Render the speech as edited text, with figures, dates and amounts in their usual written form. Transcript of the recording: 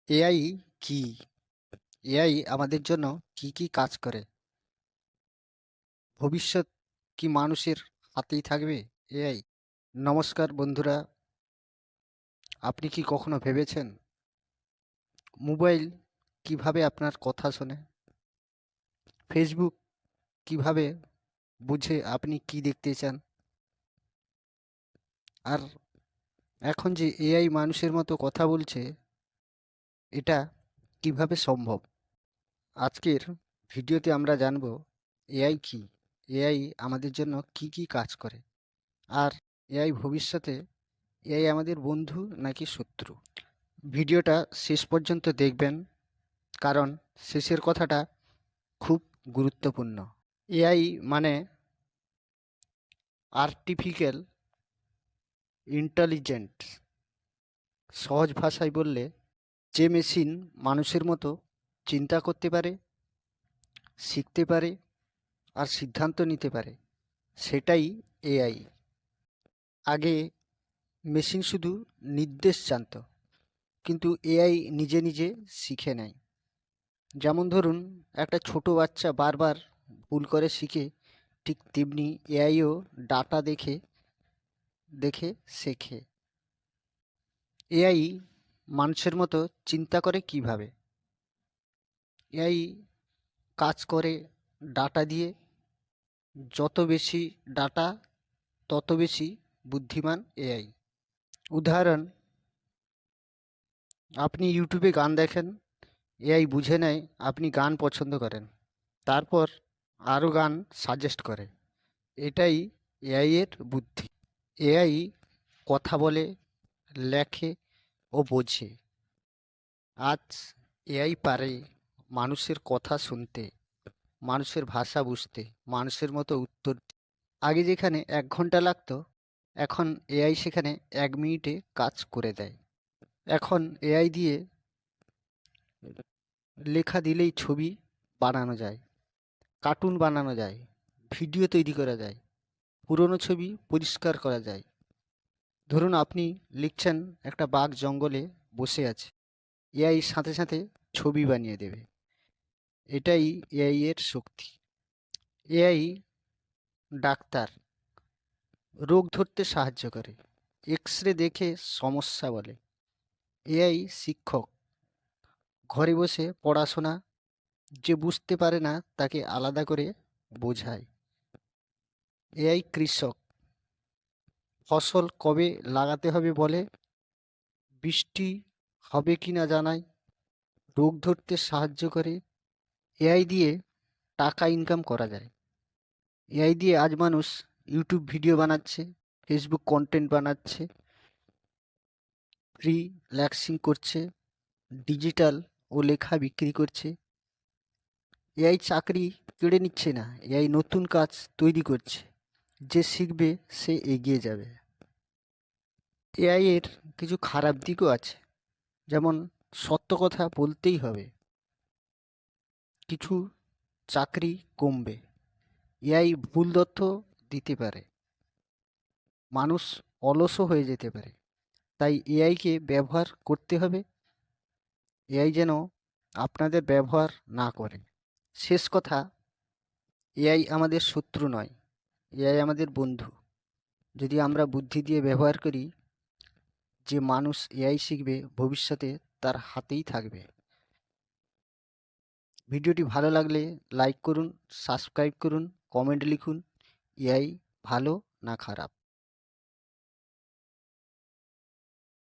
AI কি? AI আমাদের জন্য কি কি কাজ করে? ভবিষ্যৎ কি মানুষের হাতেই থাকবে এআই? নমস্কার বন্ধুরা, আপনি কি কখনো ভেবেছেন মোবাইল কিভাবে আপনার কথা শোনে? ফেসবুক কিভাবে বুঝে আপনি কি দেখতে চান? আর এখন যে এআই মানুষের মতো কথা বলছে, এটা কিভাবে সম্ভব? আজকের ভিডিওতে আমরা জানব এআই কি? এআই আমাদের জন্য কি কি কাজ করে? আর এআই ভবিষ্যতে এআই আমাদের বন্ধু নাকি শত্রু? ভিডিওটা শেষ পর্যন্ত দেখবেন, কারণ শেষের কথাটা খুব গুরুত্বপূর্ণ। এআই মানে আর্টিফিশিয়াল ইন্টেলিজেন্স। সহজ ভাষায় বললে, যে মেশিন মানুষের মতো চিন্তা করতে পারে, শিখতে পারে আর সিদ্ধান্ত নিতে পারে, সেটাই এআই। আগে মেশিন শুধু নির্দেশ জানতো, কিন্তু এআই নিজে নিজে শিখে নেয়। যেমন ধরুন, একটা ছোট বাচ্চা বারবার ভুল করে শিখে, ঠিক তেমনি এআইও ডাটা দেখে দেখে শেখে। এআই মানুষের মতো চিন্তা করে কিভাবে? এআই কাজ করে ডাটা দিয়ে। যত বেশি ডাটা, তত বেশি বুদ্ধিমান এআই। উদাহরণ, আপনি ইউটিউবে গান দেখেন, এআই বুঝে নেয় আপনি গান পছন্দ করেন, তারপর আরও গান সাজেস্ট করে। এটাই এআই এর বুদ্ধি। এআই কথা বলে, লেখে ও বোঝে। আজ এআই পারে মানুষের কথা শুনতে, মানুষের ভাষা বুঝতে, মানুষের মতো উত্তর দিতে। আগে যেখানে 1 ঘন্টা লাগতো, এখন এআই সেখানে 1 মিনিটে কাজ করে দেয়। এখন এআই দিয়ে লেখা দিলেই ছবি বানানো যায়, কার্টুন বানানো যায়, ভিডিও তৈরি করা যায়, পুরনো ছবি পরিষ্কার করা যায়। ধরুন, আপনি লিখছেন একটা বাঘ জঙ্গলে বসে আছে, এআই সাথে সাথে ছবি বানিয়ে দেবে। এটাই এআই এর শক্তি। এআই ডাক্তার, রোগ ধরতে সাহায্য করে, এক্স-রে দেখে সমস্যা বলে। এআই শিক্ষক, ঘরে বসে পড়াশোনা, যে বুঝতে পারে না তাকে আলাদা করে বোঝায়। এআই কৃষক, ফসল কবে লাগাতে হবে বলে, বৃষ্টি হবে কিনা জানায়, রোগ ধরতে সাহায্য করে। এআই দিয়ে টাকা ইনকাম করা যায়। এআই দিয়ে আজ মানুষ ইউটিউব ভিডিও বানাচ্ছে, ফেসবুক কন্টেন্ট বানাচ্ছে, ফ্রিল্যান্সিং করছে, ডিজিটাল ও লেখা বিক্রি করছে। এআই চাকরি কেড়ে নিচ্ছে না, এআই নতুন কাজ তৈরি করছে। যে শিখবে সে এগিয়ে যাবে। এআই এর কিছু খারাপ দিকও আছে, যেমন সত্য কথা বলতেই হবে, কিছু চাকরি কমবে, এআই ভুল তথ্য দিতে পারে, মানুষ অলসও হয়ে যেতে পারে। তাই এআইকে ব্যবহার করতে হবে, এআই যেন আপনাদের ব্যবহার না করে। শেষ কথা, এআই আমাদের শত্রু নয়, এআই আমাদের বন্ধু। যদি আমরা বুদ্ধি দিয়ে ব্যবহার করি, যে মানুষ এআই শিখবে ভবিষ্যতে তার হাতেই থাকবে। ভিডিওটি ভালো লাগলে লাইক করুন, সাবস্ক্রাইব করুন, কমেন্ট লিখুন, এআই ভালো না খারাপ।